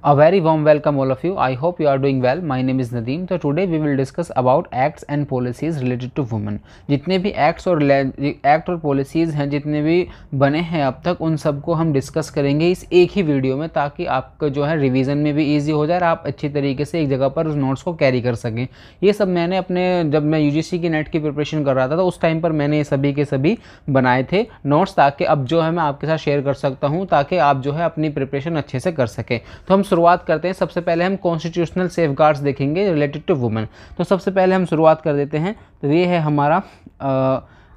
A very warm welcome all of you. I hope you are doing well. My name is Nadeem. So today we will discuss about acts and policies related to women. जितने भी act और policies हैं, जितने भी बने हैं अब तक, उन सबको हम डिस्कस करेंगे इस एक ही वीडियो में, ताकि आपका जो है रिवीजन में भी इजी हो जाए और आप अच्छी तरीके से एक जगह पर उस नोट्स को कैरी कर सकें। ये सब मैंने अपने जब मैं यूजीसी की नेट की प्रिपरेशन कर रहा था तो उस टाइम पर मैंने ये सभी के सभी बनाए थे नोट्स, ताकि अब जो है मैं आपके साथ शेयर कर सकता हूँ, ताकि आप जो है अपनी प्रिपरेशन अच्छे से कर सकें। तो हम शुरुआत करते हैं। सबसे पहले हम कॉन्स्टिट्यूशनल सेफगार्ड्स देखेंगे रिलेटेड टू वुमेन। तो सबसे पहले हम शुरुआत कर देते हैं। तो ये है हमारा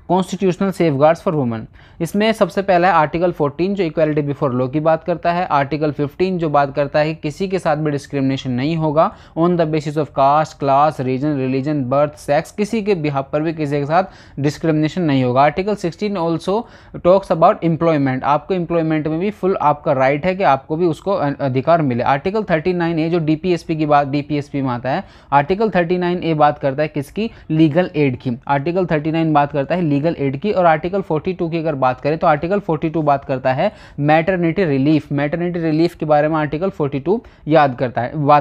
कॉन्स्टिट्यूशनल सेफगार्ड्स फॉर वुमेन। इसमें सबसे पहला है आर्टिकल 14 जो इक्वालिटी बिफोर लॉ की बात करता है। आर्टिकल 15 जो बात करता है कि किसी के साथ भी डिस्क्रिमिनेशन नहीं होगा on the basis of caste, class, region, religion, birth, sex, किसी के बिहाफ पर भी किसी के साथ डिस्क्रिमिनेशन नहीं होगा। Article 16 also talks about employment. आपको एम्प्लॉयमेंट में भी फुल आपका राइट है कि आपको भी उसको अधिकार मिले। आर्टिकल 39A जो डीपीएसपी की बात डीपीएसपी में आता है, आर्टिकल 39A बात करता है किसकी? लीगल एड की। आर्टिकल 39 बात करता है लीगल एड की। और आर्टिकल 42 की अगर बात करें तो आर्टिकल 42 बात करता है मैटरनिटी रिलीफ। मैटरनिटी रिलीफ के बारे में आर्टिकल 42 बात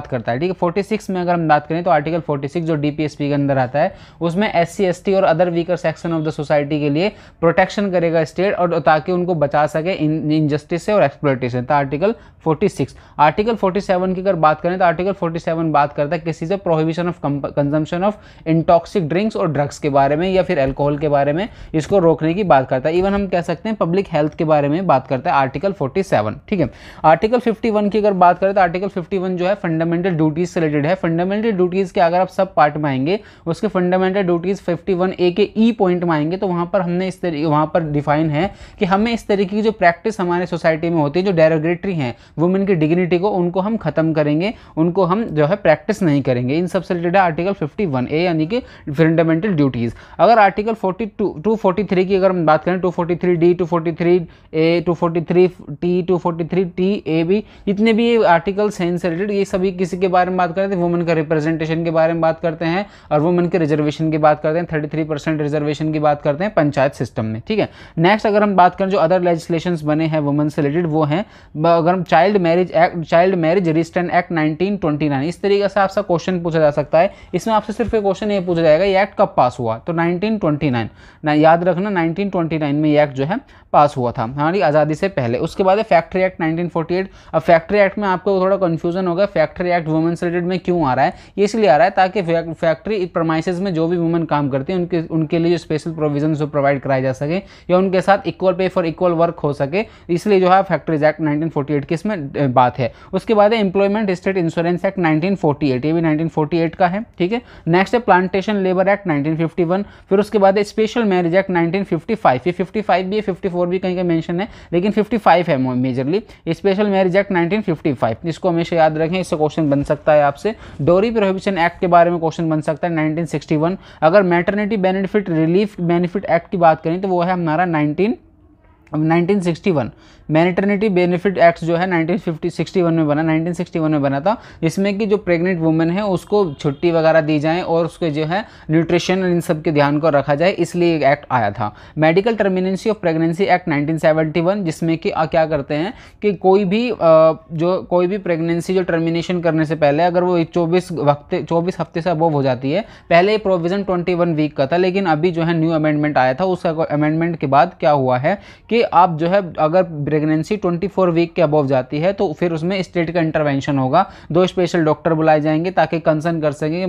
करता है। ठीक है। 46 में अगर हम बात करें तो आर्टिकल 46 जो डीपीएसपी के अंदर आता है, उसमें एससी, एसटी और other weaker section of the society के लिए प्रोटेक्शन करेगा स्टेट, और ताकि उनको बचा सके इनजस्टिस से और एक्सप्लॉयटेशन। तो आर्टिकल 46। आर्टिकल 47 की अगर बात करें तो आर्टिकल 47 बात करता है किसी से prohibition of consumption of intoxicating drinks और ड्रग्स के बारे में, या फिर अल्कोहल के बारे में, इसको रोकने की बात करता है। इवन हम कह सकते हैं पब्लिक हेल्थ के बारे में बात करता है आर्टिकल 47। ठीक है। आर्टिकल 51 की अगर बात करें तो आर्टिकल 51 जो है फंडामेंटल ड्यूटीज से रिलेटेड है। फंडामेंटल ड्यूटीज के अगर आप सब पार्ट में आएंगे, उसके फंडामेंटल ड्यूटीज 51A के ई पॉइंट में आएंगे, तो वहां पर हमने वहां पर डिफाइन है कि हमें इस तरीके की जो प्रैक्टिस हमारे सोसाइटी में होती है, जो डेरोगेटरी है वुमेन की डिग्निटी को, उनको हम खत्म करेंगे, उनको हम जो है प्रैक्टिस नहीं करेंगे। इन सबसे रिलेटेड है आर्टिकल 51A यानी कि फंडामेंटल ड्यूटीज। अगर आर्टिकल 243 की अगर हम बात करें, 243D, 243A, 243T, 243TAB, जितने भी ये आर्टिकल्स हैं इनसे रिलेटेड, ये सभी किसी के बारे में बात करते हैं? वुमेन का रिप्रेजेंटेशन के बारे में बात करते हैं और वुमेन के रिजर्वेशन की बात करते हैं। 33% रिजर्वेशन की बात करते हैं पंचायत सिस्टम में। ठीक है। नेक्स्ट अगर हम बात करें जो अदर लेजिस्लेशंस बने हैं वुमेन से रिलेटेड, वो हैं अगर हम चाइल्ड मैरिज रेजिस्टेंस एक्ट 1929। इस तरीके से आपसे क्वेश्चन पूछा जा सकता है। इसमें आपसे सिर्फ एक क्वेश्चन ये पूछा जाएगा ये एक्ट कब पास हुआ? तो 1929 याद रखना, 1929 में ये एक्ट जो है पास हुआ था, हमारी आज़ादी से पहले। उसके बाद है फैक्ट्री एक्ट 1948। अब फैक्ट्री एक्ट में आपको थोड़ा कंफ्यूजन होगा, फैक्ट्री एक्ट वुमेन से रिलेटेड में क्यों आ रहा है? ये इसलिए आ रहा है ताकि फैक्ट्री प्रेमाइसेस में जो भी वुमेन काम करती है उनके लिए जो स्पेशल प्रोविजन जो प्रोवाइड कराए जा सके, या उनके साथ equal pay for equal work हो सके, इसलिए जो है फैक्ट्रीज एक्ट 1948 की इसमें बात है। उसके बाद है एम्प्लॉयमेंट स्टेट इंश्योरेंस एक्ट 1948, ये भी 1948 का है। ठीक है। नेक्स्ट है प्लांटेशन लेबर एक्ट 1951। फिर उसके बाद है स्पेशल मैरिज एक्ट 1955। ये 55 भी है, 54 भी कहीं का मेंशन है, लेकिन 55 है मेजरली। स्पेशल मैरिज एक्ट 1955, इसको हमेशा याद रखें, इससे क्वेश्चन बन सकता है आपसे। डोरी प्रोहिबिशन एक्ट के बारे में क्वेश्चन बन सकता है 1961। अगर maternity benefit relief benefit act की बात करें तो वो है हमारा 1961। मैटरनिटी बेनिफिट एक्ट जो है 1961 में बना, 1961 में बना था, जिसमें कि जो प्रेग्नेंट वुमेन है उसको छुट्टी वगैरह दी जाए और उसके जो है न्यूट्रिशन इन सब के ध्यान को रखा जाए, इसलिए एक एक्ट आया था। मेडिकल टर्मिनेंसी ऑफ प्रेगनेंसी एक्ट 1971, जिसमें कि क्या करते हैं कि कोई भी प्रेगनेंसी जो टर्मिनेशन करने से पहले अगर वो 24 हफ्ते से अबव हो जाती है, पहले प्रोविजन 21 वीक का था, लेकिन अभी जो है न्यू अमेंडमेंट आया था। उस अमेंडमेंट के बाद क्या हुआ है कि आप जो है अगर प्रेगनेंसी 24 वीक के अबव जाती है तो फिर उसमें स्टेट का इंटरवेंशन होगा। 2 स्पेशल डॉक्टर बुलाए जाएंगे ताकि कंसर्न कर सकें कि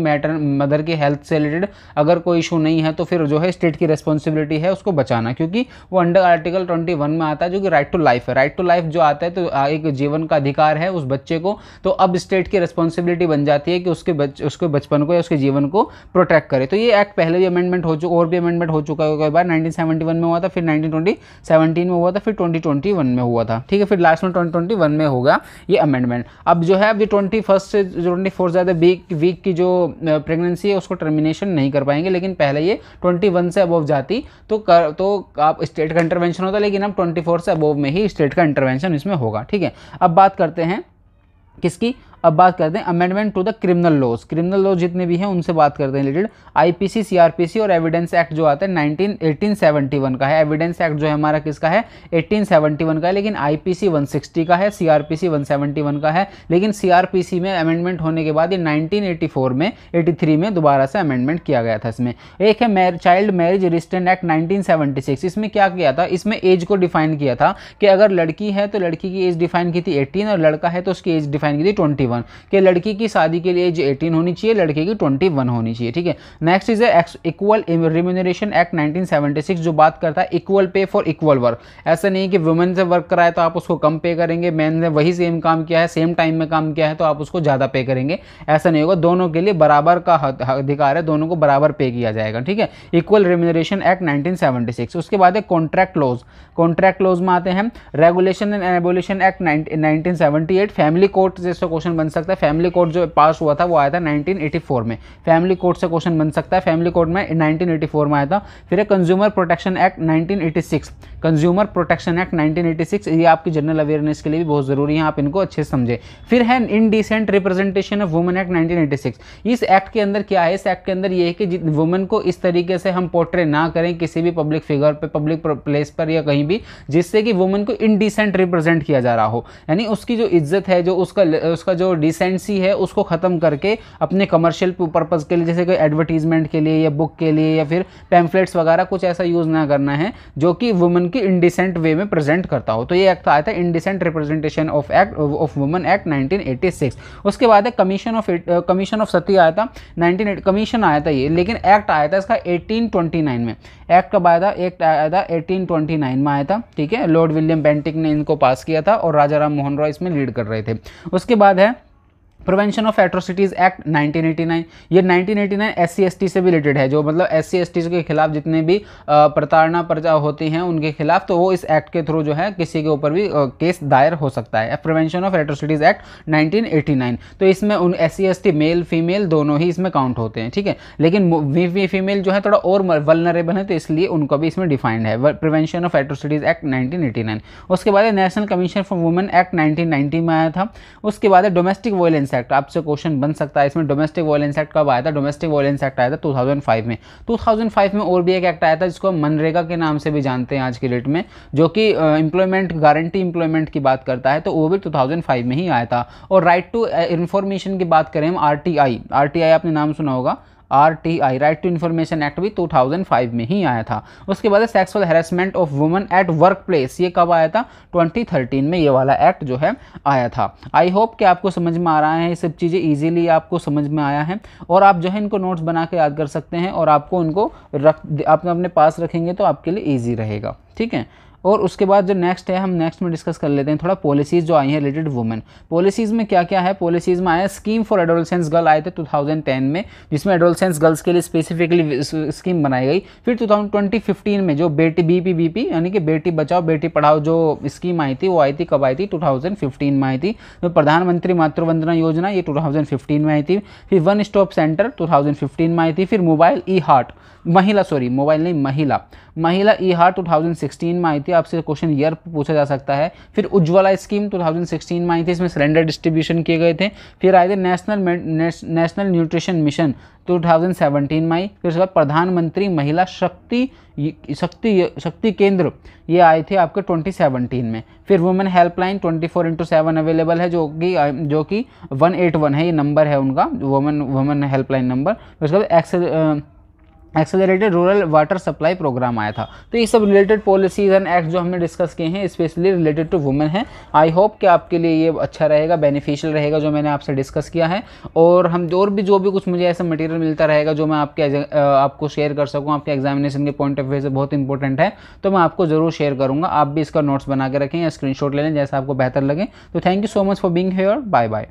मदर की हेल्थ से रिलेटेड अगर कोई इशू नहीं है तो फिर जो है स्टेट की रिस्पॉन्सिबिलिटी है उसको बचाना, क्योंकि वो अंडर आर्टिकल 21 में आता है जो कि राइट टू लाइफ है। राइट टू लाइफ जो आता है तो एक जीवन का अधिकार है उस बच्चे को, तो अब स्टेट की रिस्पॉन्सिबिलिटी बन जाती है कि उसके बचपन को या उसके जीवन को प्रोटेक्ट करे। तो ये एक्ट पहले भी अमेंडमेंट हो चुका, और भी अमेंडमेंट हो चुका है। कई बार 1971 में हुआ था, फिर 1917 में हुआ था, फिर 2021 में हुआ था। ठीक है। फिर लास्ट में 2021 में होगा ये अमेंडमेंट। अब जो है अब 21 से 24 ज़्यादा वीक की जो प्रेगनेंसी है उसको टर्मिनेशन नहीं कर पाएंगे, लेकिन पहले ये 21 से अबव जाती तो आप स्टेट का इंटरवेंशन होता, लेकिन अब 24 से अबव में ही स्टेट का इंटरवेंशन इसमें होगा। ठीक है। अब बात करते हैं किसकी? अब बात करते हैं amendment to the criminal laws. Criminal laws जितने भी हैं उनसे बात करते हैं रिलेटेड। आईपीसी, सीआरपीसी और एविडेंस एक्ट जो आता है 1871 का है। एविडेंस एक्ट जो है हमारा किसका है, 1871 का है, लेकिन आईपीसी 160 का है, सीआरपीसी 171 का है। लेकिन सीआरपीसी में अमेंडमेंट होने के बाद ये 1984 में 83 में दोबारा से अमेंडमेंट किया गया था। इसमें एक है चाइल्ड मैरिज रिस्ट्रेंट एक्ट 1976। इसमें क्या किया था, इसमें एज को डिफाइन किया था कि अगर लड़की है तो लड़की की एज डिफाइन की थी 18 और लड़का है तो उसकी एज डिफाइन की थी 21, कि लड़की की शादी के लिए एज 18 होनी चाहिए, लड़के की 21 होनी चाहिए। ठीक है। Next is equal remuneration act 1976 जो बात करता है equal pay for equal work. ऐसा नहीं कि वुमेन से वर्क कराए तो आप उसको कम पे करेंगे, मैन ने वही सेम काम किया है, सेम टाइम में काम किया है तो आप उसको ज़्यादा पे करेंगे, ऐसा नहीं होगा। दोनों के लिए बराबर का अधिकार है, दोनों को बराबर पे किया जाएगा। ठीक है। Equal remuneration act 1976। उसके बाद है कॉन्ट्रैक्ट लॉज। कॉन्ट्रैक्ट लॉज में आते हैं regulation and abolition act 1978। Family court जैसे क्वेश्चन बन सकता है। फैमिली कोर्ट जो पास हुआ था वो आया था 1984 में। फैमिली कोर्ट से क्वेश्चन बन सकता है, फैमिली कोर्ट में 1984 में आया था। फिर है consumer protection act 1986। Consumer protection act 1986, ये आपकी जनरल अवेयरनेस के लिए भी बहुत जरूरी है, आप इनको अच्छे से समझे। फिर है indecent representation of women act 1986। इस एक्ट के अंदर क्या है, इस एक्ट के अंदर ये है कि वुमेन को इस तरीके से हम पोर्ट्रे ना करें किसी भी पब्लिक फिगर पे, पब्लिक प्लेस पर या कहीं भी, जिससे कि वुमेन को इनडिसेंट रिप्रेजेंट किया जा रहा हो। यानी उसकी जो इज्जत है, जो उसका जो डिसेंसी है, उसको खत्म करके अपने कमर्शियल पर्पज के लिए, जैसे कोई एडवर्टीजमेंट के लिए या बुक के लिए या फिर पैम्फलेट्स वगैरह कुछ ऐसा यूज ना करना है जो कि वुमेन की इनडिसेंट वे में प्रेजेंट करता हो। तो ये एक्ट आया था indecent representation of women act 1986। उसके बाद है कमीशन ऑफ सती आया था 19 कमीशन आया था ये, लेकिन एक्ट आया था इसका 1829 में। एक्ट कब आया था, एक्ट आया था 1829 में आया था। ठीक है। लॉर्ड विलियम बेंटिक ने इनको पास किया था और राजा राम मोहन रॉय इसमें लीड कर रहे थे। उसके बाद है प्रिवेंशन ऑफ एट्रोसिटीज़ एक्ट 1989। ये 1989 SC/ST से भी रिलेटेड है, जो मतलब SC/ST के खिलाफ जितने भी प्रताड़ना प्रजा होती हैं उनके खिलाफ, तो वो इस एक्ट के थ्रू जो है किसी के ऊपर भी केस दायर हो सकता है। प्रिवेंशन ऑफ एट्रोसिटीज़ एक्ट 1989, तो इसमें उन SC/ST मेल फीमेल दोनों ही इसमें काउंट होते हैं। ठीक है। लेकिन फीमेल जो है थोड़ा और वल्नरेबल है, तो इसलिए उनको भी इसमें डिफाइंड है। Prevention of atrocities act 1989। उसके बाद national commission for women act 1990 में आया था। उसके बाद डोमेस्टिक वायलेंस एक्ट, आपसे क्वेश्चन बन सकता है इसमें डोमेस्टिक वायलेंस एक्ट कब आया था। डोमेस्टिक वायलेंस एक्ट आया था 2005 में। 2005 में और भी एक एक्ट आया था जिसको मनरेगा के नाम से भी जानते हैं आज की डेट में, जो कि एम्प्लॉयमेंट गारंटी एम्प्लॉयमेंट की बात करता है, तो वो भी 2005 में ही आया था। और राइट टू इंफॉर्मेशन की बात करें हम, RTI आपने नाम सुना होगा, RTI right to information act भी 2005 में ही आया था। उसके बाद sexual harassment of women at workplace, ये कब आया था, 2013 में ये वाला एक्ट जो है आया था। आई होप कि आपको समझ में आ रहा है, ये सब चीज़ें इजीली आपको समझ में आया है, और आप जो है इनको नोट्स बना के याद कर सकते हैं, और आपको उनको अपने पास रखेंगे तो आपके लिए ईजी रहेगा। ठीक है। और उसके बाद जो नेक्स्ट है, हम नेक्स्ट में डिस्कस कर लेते हैं थोड़ा पॉलिसीज़ जो आई हैं रिलेटेड वुमेन। पॉलिसीज़ में क्या क्या है, पॉलिसीज़ में आया स्कीम फॉर एडोलसेंस गर्ल आए थे 2010 में, जिसमें एडोलसेंस गर्ल्स के लिए स्पेसिफिकली स्कीम बनाई गई। फिर 2015 में जो बेटी BPBP यानी कि बेटी बचाओ बेटी पढ़ाओ जो स्कीम आई थी, वो आई थी कब आई थी, 2015 में आई थी। तो प्रधानमंत्री मातृ वंदना योजना ये 2015 में आई थी। फिर वन स्टॉप सेंटर 2015 में आई थी। फिर मोबाइल महिला ई हार्ट 2016 में आई थी, आपसे क्वेश्चन ईयर पूछा जा सकता है। फिर उज्ज्वला स्कीम 2016 में आई थी, इसमें सिलेंडर डिस्ट्रीब्यूशन किए गए थे। फिर आए थे नेशनल न्यूट्रिशन मिशन 2017 में आई। फिर उसके बाद प्रधानमंत्री महिला शक्ति केंद्र ये आए थे आपके 2017 में। फिर वुमेन हेल्पलाइन 24/7 अवेलेबल है, जो कि 181 है, ये नंबर है उनका वुमेन हेल्पलाइन नंबर। फिर उसके बाद accelerated rural water supply programme आया था। तो ये सब रिलेटेड पॉलिसीज एंड एक्ट जो हमने डिस्कस किए हैं स्पेशली रिलेटेड टू वुमेन है। आई होप कि आपके लिए ये अच्छा रहेगा, बेनिफिशियल रहेगा जो मैंने आपसे डिस्कस किया है। और जो भी कुछ मुझे ऐसा मटेरियल मिलता रहेगा जो मैं आपको शेयर कर सकूँ, आपके एग्जामिनेशन के पॉइंट ऑफ व्यू से बहुत इंपॉर्टेंट है, तो मैं आपको जरूर शेयर करूँगा। आप भी इसका नोट्स बना के रखें या स्क्रीनशॉट ले लें, जैसा आपको बेहतर लगे। तो thank you so much for being here. Bye bye.